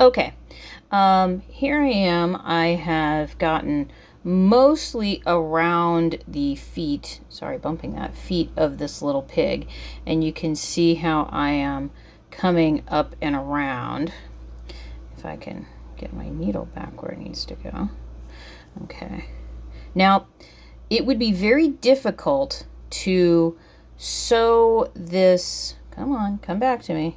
Okay, here I am. I have gotten mostly around the feet, sorry, bumping that, feet of this little pig. And you can see how I am coming up and around. If I can get my needle back where it needs to go. Okay. Now, it would be very difficult to sew this, come on, come back to me.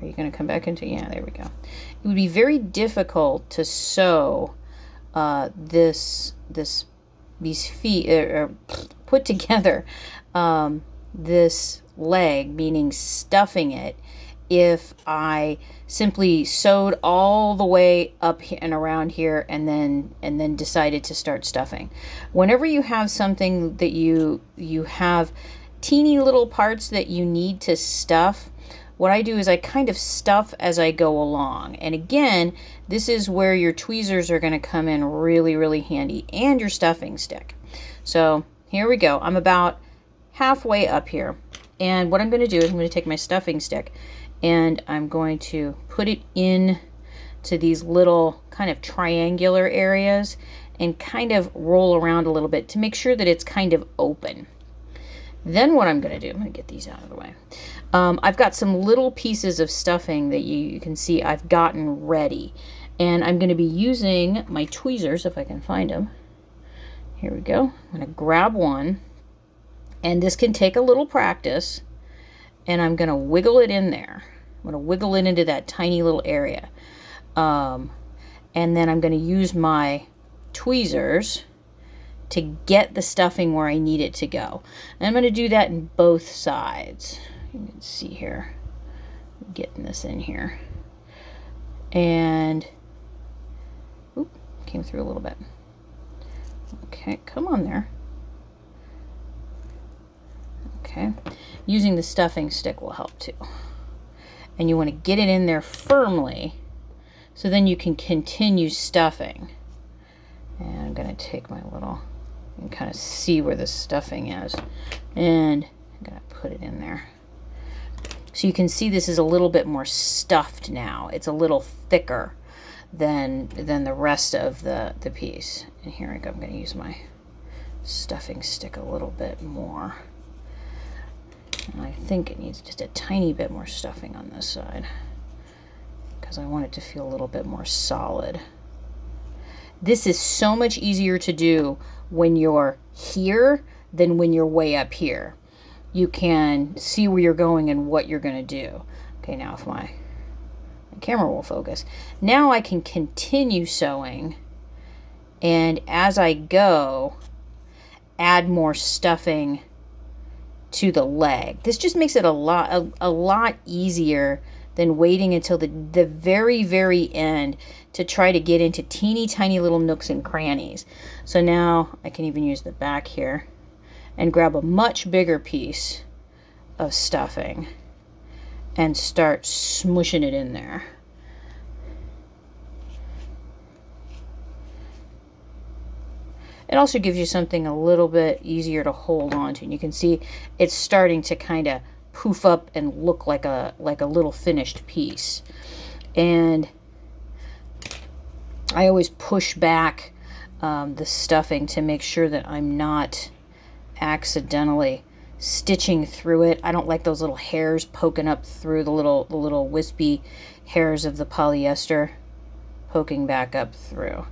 Are you going to come back into, yeah, there we go. It would be very difficult to sew these feet, or put together this leg, meaning stuffing it, if I simply sewed all the way up and around here and then decided to start stuffing. Whenever you have something that you have teeny little parts that you need to stuff, what I do is I kind of stuff as I go along. And again, this is where your tweezers are going to come in really, really handy, and your stuffing stick. So here we go. I'm about halfway up here. And what I'm going to do is I'm going to take my stuffing stick and I'm going to put it in to these little kind of triangular areas and kind of roll around a little bit to make sure that it's kind of open. Then what I'm going to do, I'm going to get these out of the way. I've got some little pieces of stuffing that you can see I've gotten ready. And I'm going to be using my tweezers, if I can find them. Here we go. I'm going to grab one. And this can take a little practice. And I'm going to wiggle it in there. I'm going to wiggle it into that tiny little area. And then I'm going to use my tweezers to get the stuffing where I need it to go. And I'm going to do that in both sides. You can see here, I'm getting this in here. And, oop, came through a little bit. Okay, come on there. Okay, using the stuffing stick will help too. And you want to get it in there firmly so then you can continue stuffing. And I'm going to take my little, you can kind of see where the stuffing is. And I'm going to put it in there. So you can see this is a little bit more stuffed now. It's a little thicker than the rest of the piece. And here I go. I'm going to use my stuffing stick a little bit more. And I think it needs just a tiny bit more stuffing on this side because I want it to feel a little bit more solid. This is so much easier to do when you're here than when you're way up here. You can see where you're going and what you're going to do. Okay, now if my camera will focus. Now I can continue sewing, and as I go, add more stuffing to the leg. This just makes it a lot easier than waiting until the very, very end to try to get into teeny tiny little nooks and crannies. So now I can even use the back here and grab a much bigger piece of stuffing and start smushing it in there. It also gives you something a little bit easier to hold on to. And you can see it's starting to kind of poof up and look like a little finished piece. And I always push back the stuffing to make sure that I'm not accidentally stitching through it. I don't like those little hairs poking up through the little wispy hairs of the polyester poking back up through.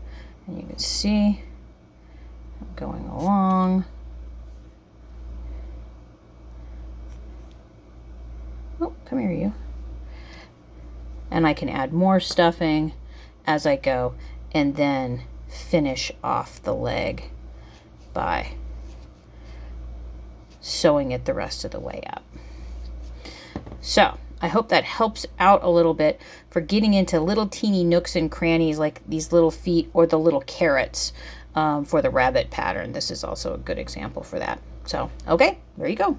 And you can see I'm going along. Oh, come here, you. And I can add more stuffing as I go and then finish off the leg by sewing it the rest of the way up. So I hope that helps out a little bit for getting into little teeny nooks and crannies like these little feet or the little carrots for the rabbit pattern. This is also a good example for that. So, okay, there you go.